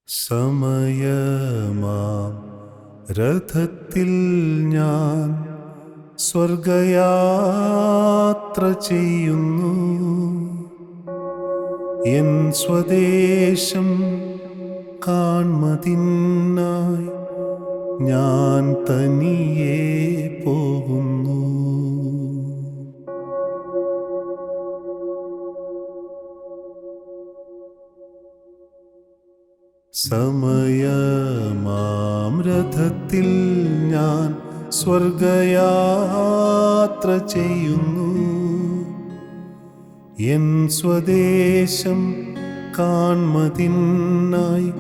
സമയമാം രഥത്തിൽ ഞാൻ സ്വർഗയാത്ര ചെയ്യുന്നു. എൻ സ്വദേശം കാൺമതിനായി ഞാൻ തനിയെ പോകുന്നു. സമയമാം രഥത്തിൽ ഞാൻ സ്വർഗയാത്ര ചെയ്യുന്നു. എൻ സ്വദേശം കാൺമതിനായി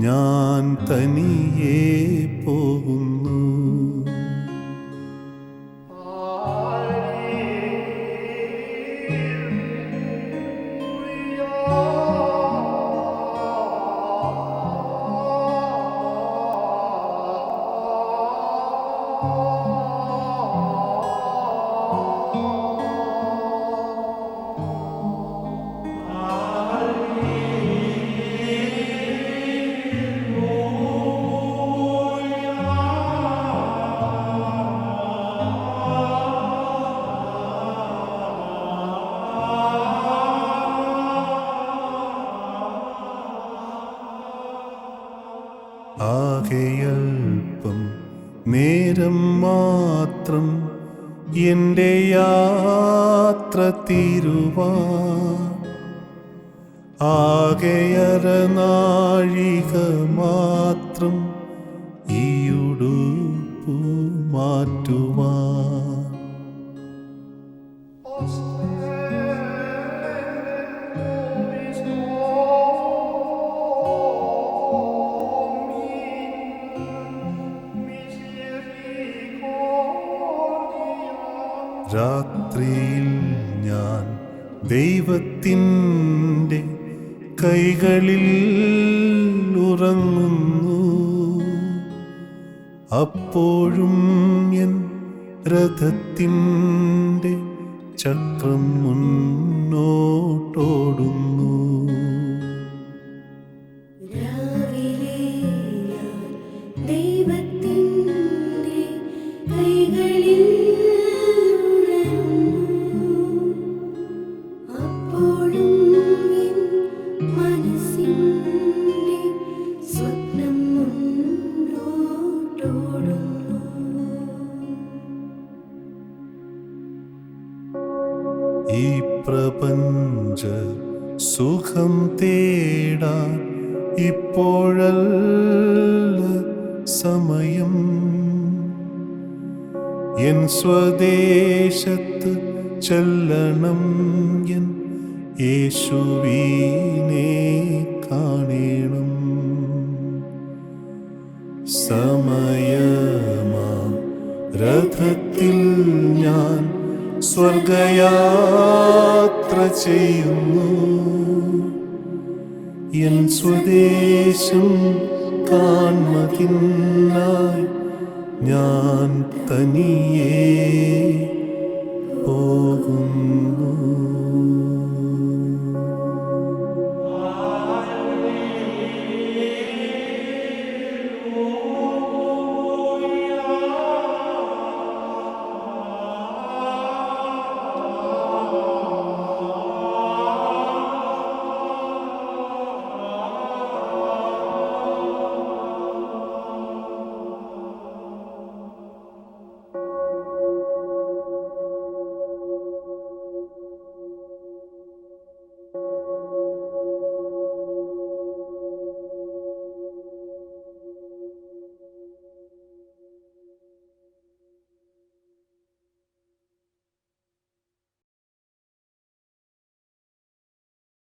ഞാൻ തനിയെ പോകുന്നു. ആകെയൽപ്പം നേരം മാത്രം എൻ്റെ യാത്ര തീരുവാൻ, ആകെയരനാഴിക മാത്രം ഈയുടുപ്പു മാറ്റുവാൻ. രാത്രിയിൽ ഞാൻ ദൈവത്തിൻ്റെ കൈകളിൽ ഉറങ്ങുന്നു. അപ്പോഴും എൻ രഥത്തിൻ്റെ ചക്രം മുന്നോട്ടോടുന്നു. ഈ പ്രപഞ്ച സുഖം തേടാൻ ഇപ്പോഴല്ല സമയം. എൻ സ്വദേശത്ത് ചെല്ലണം, എൻ യേശുവിനെ കാണണം. സമയമാം രഥത്തിൽ ഞാൻ സ്വർഗയാത്ര ചെയ്യുന്നു. എൻ സ്വദേശം കാൺമതിനായി ഞാൻ തനിയെ പോകുന്നു.